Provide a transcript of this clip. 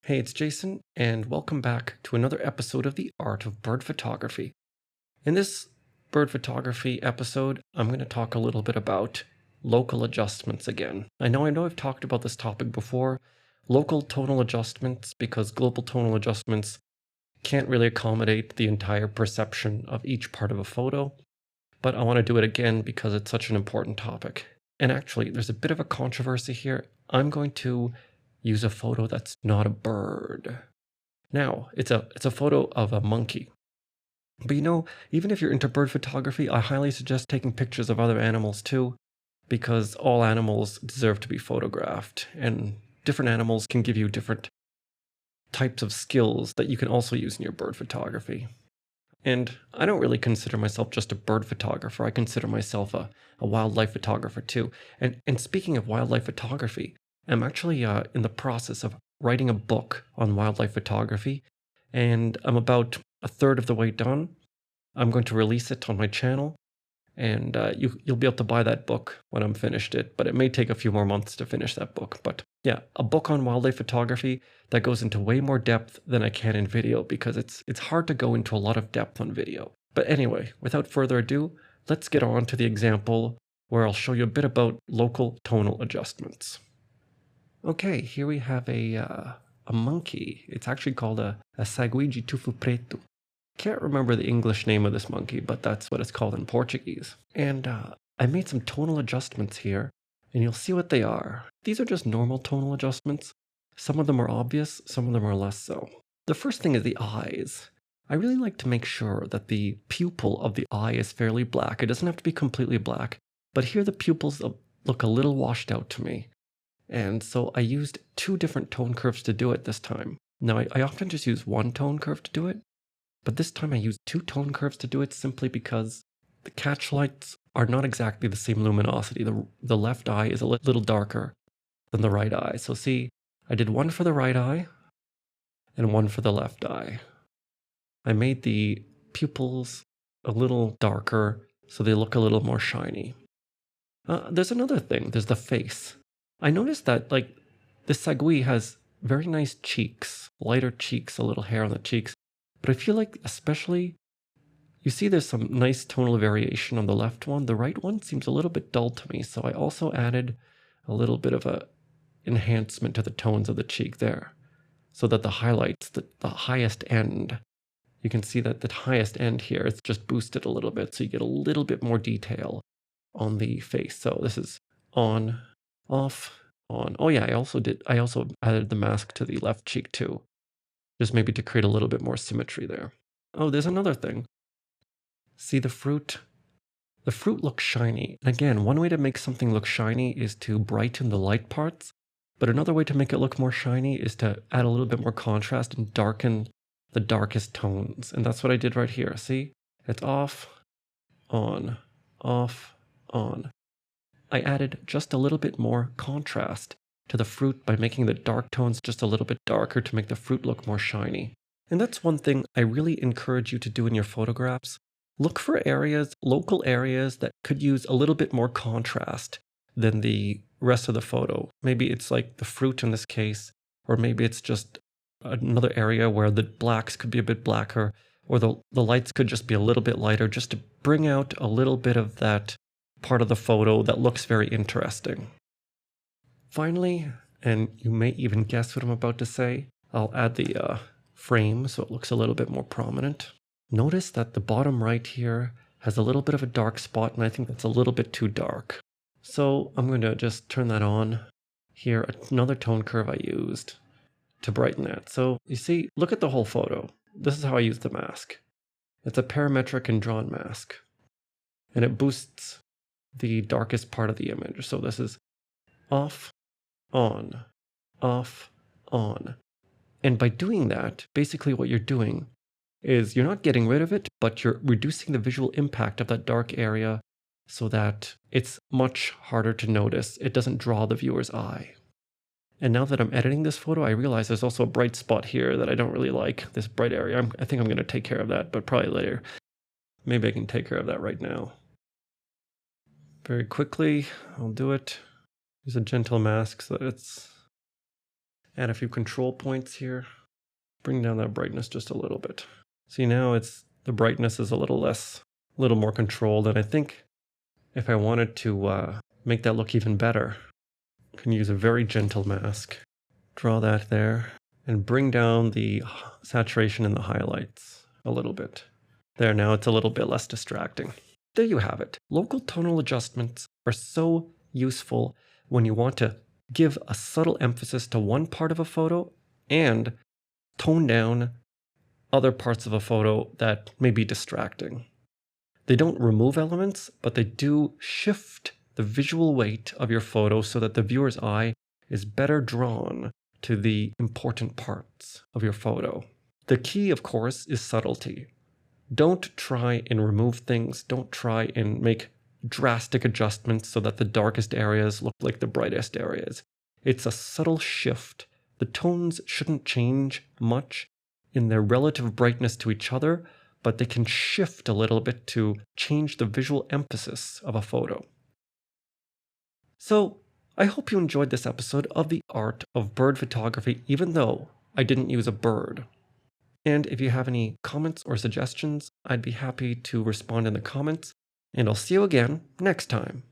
Hey, it's Jason, and welcome back to another episode of The Art of Bird Photography. In this bird photography episode, I'm going to talk a little bit about local adjustments again. I know I've talked about this topic before, local tonal adjustments, because global tonal adjustments can't really accommodate the entire perception of each part of a photo, but I want to do it again because it's such an important topic. And actually, there's a bit of a controversy here. I'm going to use a photo that's not a bird. Now, it's a photo of a monkey. But even if you're into bird photography, I highly suggest taking pictures of other animals too, because all animals deserve to be photographed, and different animals can give you different types of skills that you can also use in your bird photography. And I don't really consider myself just a bird photographer. I consider myself a wildlife photographer too. And speaking of wildlife photography, I'm actually in the process of writing a book on wildlife photography, and I'm about a third of the way done. I'm going to release it on my channel, and you'll be able to buy that book when I'm finished it, but it may take a few more months to finish that book. But yeah, a book on wildlife photography that goes into way more depth than I can in video, because it's hard to go into a lot of depth on video. But anyway, without further ado, let's get on to the example where I'll show you a bit about local tonal adjustments. Okay, here we have a monkey. It's actually called a saguigi tufo preto. Can't remember the English name of this monkey, but that's what it's called in Portuguese. And I made some tonal adjustments here, and you'll see what they are. These are just normal tonal adjustments. Some of them are obvious, some of them are less so. The first thing is the eyes. I really like to make sure that the pupil of the eye is fairly black. It doesn't have to be completely black, but here the pupils look a little washed out to me. And so I used two different tone curves to do it this time. Now, I often just use one tone curve to do it, but this time I used two tone curves to do it simply because the catch lights are not exactly the same luminosity. The left eye is a little darker than the right eye. So see, I did one for the right eye and one for the left eye. I made the pupils a little darker so they look a little more shiny. There's another thing. There's the face. I noticed that, the sagui has very nice cheeks, lighter cheeks, a little hair on the cheeks. But I feel like especially, you see there's some nice tonal variation on the left one. The right one seems a little bit dull to me. So I also added a little bit of a enhancement to the tones of the cheek there, so that the highlights, the highest end, you can see that the highest end here, it's just boosted a little bit. So you get a little bit more detail on the face. So this is on, off, on. Oh yeah, I also added the mask to the left cheek too, just maybe to create a little bit more symmetry there. Oh, there's another thing. See the fruit? The fruit looks shiny. And again, one way to make something look shiny is to brighten the light parts, but another way to make it look more shiny is to add a little bit more contrast and darken the darkest tones. And that's what I did right here. See? It's off, on, off, on. I added just a little bit more contrast to the fruit by making the dark tones just a little bit darker to make the fruit look more shiny. And that's one thing I really encourage you to do in your photographs. Look for areas, local areas that could use a little bit more contrast than the rest of the photo. Maybe it's like the fruit in this case, or maybe it's just another area where the blacks could be a bit blacker, or the lights could just be a little bit lighter, just to bring out a little bit of that part of the photo that looks very interesting. Finally, and you may even guess what I'm about to say, I'll add the frame so it looks a little bit more prominent. Notice that the bottom right here has a little bit of a dark spot, and I think that's a little bit too dark. So I'm going to just turn that on. Here, another tone curve I used to brighten that. So you see, look at the whole photo. This is how I use the mask. It's a parametric and drawn mask, and it boosts the darkest part of the image. So this is off, on, off, on. And by doing that, basically what you're doing is you're not getting rid of it, but you're reducing the visual impact of that dark area so that it's much harder to notice. It doesn't draw the viewer's eye. And now that I'm editing this photo, I realize there's also a bright spot here that I don't really like, this bright area. I think I'm going to take care of that, but probably later. Maybe I can take care of that right now. Very quickly, I'll do it. Use a gentle mask so that it's... Add a few control points here. Bring down that brightness just a little bit. See, now the brightness is a little more controlled, and I think if I wanted to make that look even better, I can use a very gentle mask. Draw that there, and bring down the saturation and the highlights a little bit. There, now it's a little bit less distracting. There you have it. Local tonal adjustments are so useful when you want to give a subtle emphasis to one part of a photo and tone down other parts of a photo that may be distracting. They don't remove elements, but they do shift the visual weight of your photo so that the viewer's eye is better drawn to the important parts of your photo. The key, of course, is subtlety. Don't try and remove things. Don't try and make drastic adjustments so that the darkest areas look like the brightest areas. It's a subtle shift. The tones shouldn't change much in their relative brightness to each other, but they can shift a little bit to change the visual emphasis of a photo. So, I hope you enjoyed this episode of the art of bird photography, even though I didn't use a bird. And if you have any comments or suggestions, I'd be happy to respond in the comments, and I'll see you again next time.